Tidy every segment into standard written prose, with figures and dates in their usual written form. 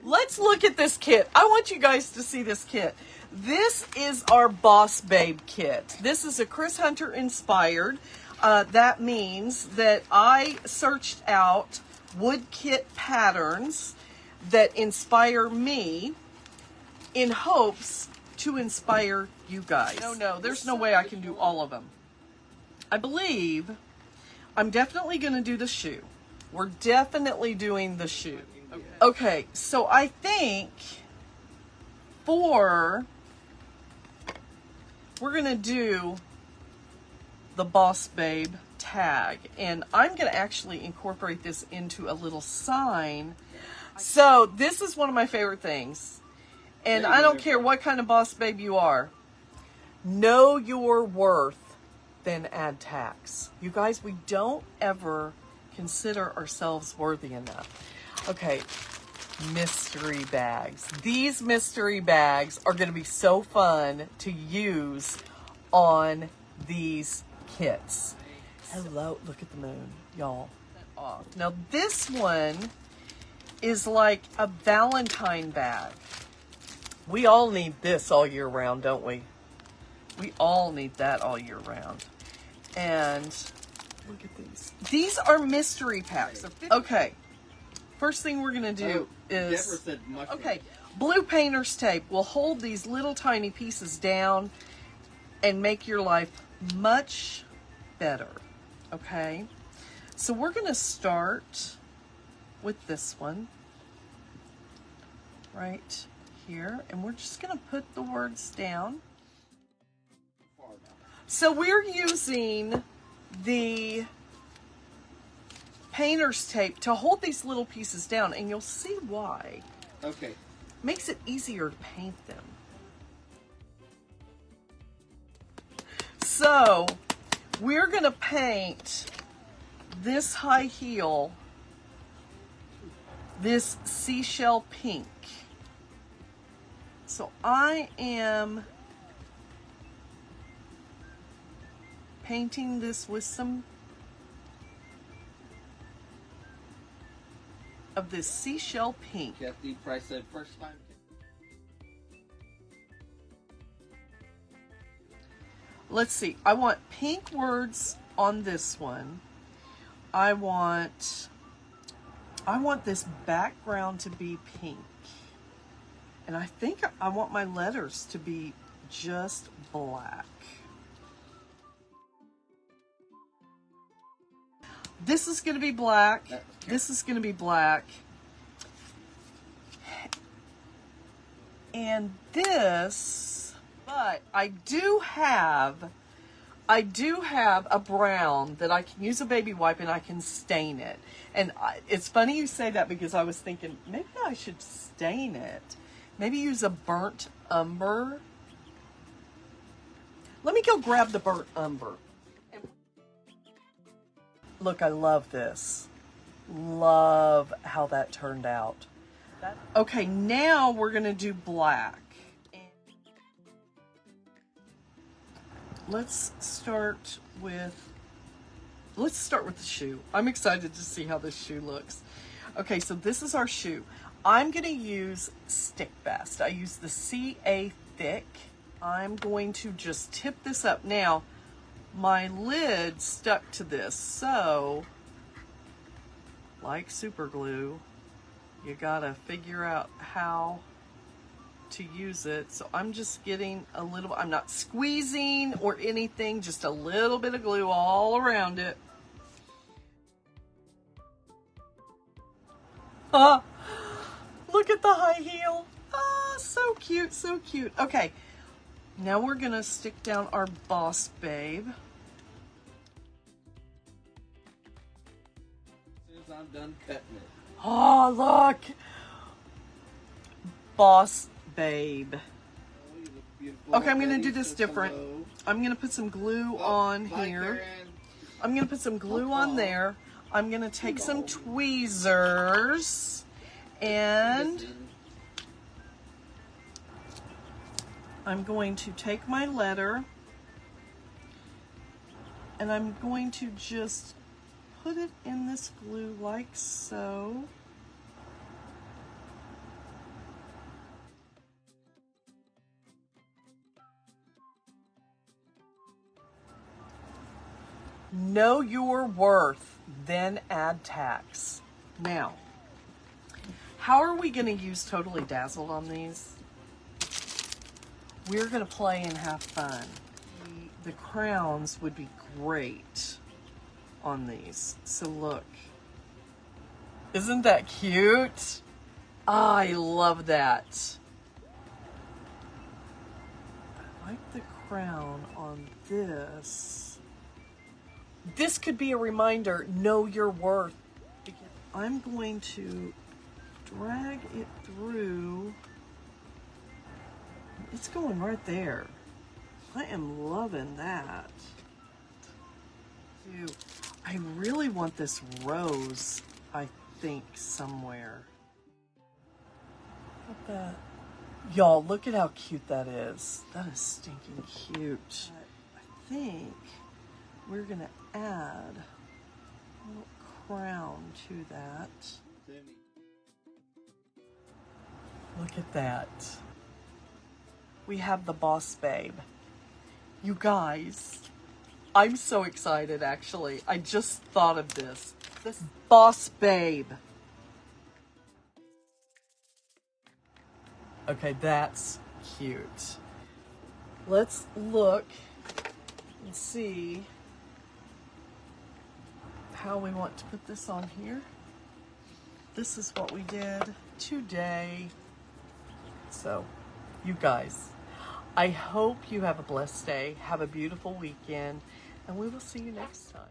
Let's look at this kit. I want you guys to see this kit. This is our Boss Babe kit. This is a Kris Hunter inspired. That means that I searched out wood kit patterns that inspire me in hopes to inspire you guys. No, there's no way I can do all of them. I believe I'm definitely going to do the shoe. We're definitely doing the shoe. Okay, so I think we're going to do the Boss Babe tag, and I'm going to actually incorporate this into a little sign. So this is one of my favorite things, and I don't care what kind of Boss Babe you are. Know your worth, then add tags. You guys, we don't ever consider ourselves worthy enough. Okay, mystery bags. These mystery bags are going to be so fun to use on these kits. Hello, look at the moon, y'all. Now this one is like a Valentine bag. We all need this all year round, don't we? We all need that all year round. And look at these. These are mystery packs. Okay. First thing we're going to do is, okay, blue painter's tape will hold these little tiny pieces down and make your life much better. Okay. So we're going to start with this one right here, and we're just going to put the words down. So we're using the painter's tape to hold these little pieces down, and you'll see why. Okay. Makes it easier to paint them. So we're going to paint this high heel, this seashell pink. So I am painting this with some of this seashell pink. Kathy Price said first time. Let's see. I want pink words on this one. I want this background to be pink. And I think I want my letters to be just black. This is going to be black. This is going to be black. And this, but I do have a brown that I can use a baby wipe and I can stain it. And it's funny you say that, because I was thinking maybe I should stain it. Maybe use a burnt umber. Let me go grab the burnt umber. Look, I love this. Love how that turned out. Okay, now we're going to do black. Let's start with the shoe. I'm excited to see how this shoe looks. Okay, so this is our shoe. I'm going to use Stick Best. I use the CA Thick. I'm going to just tip this up. Now, my lid stuck to this, so like super glue, you gotta figure out how to use it. So I'm just getting a little, I'm not squeezing or anything, just a little bit of glue all around it. Look at the high heel. So cute, so cute. Okay, now we're gonna stick down our Boss Babe. I'm done cutting it. Oh, look. Boss Babe. Okay, I'm going to do this different. I'm going to put some glue on here. I'm going to put some glue on there. I'm going to take some tweezers and I'm going to take my letter and I'm going to just put it in this glue like so. Know your worth, then add tax. Now, how are we going to use Totally Dazzled on these? We're going to play and have fun. The crowns would be great on these. So look. Isn't that cute? I love that. I like the crown on this. This could be a reminder, know your worth. I'm going to drag it through. It's going right there. I am loving that. I really want this rose, I think, somewhere. Look at that. Y'all, look at how cute that is. That is stinking cute. I think we're gonna add a little crown to that. Look at that. We have the Boss Babe. You guys, I'm so excited actually. I just thought of this. This Boss Babe. Okay, that's cute. Let's look and see how we want to put this on here. This is what we did today. So, you guys, I hope you have a blessed day, have a beautiful weekend, and we will see you next time.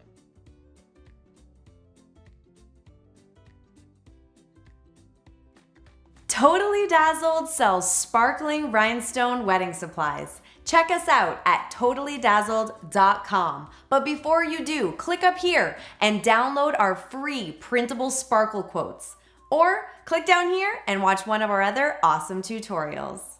Totally Dazzled sells sparkling rhinestone wedding supplies. Check us out at totallydazzled.com. But before you do, click up here and download our free Printable Sparkle Quotes. Or click down here and watch one of our other awesome tutorials.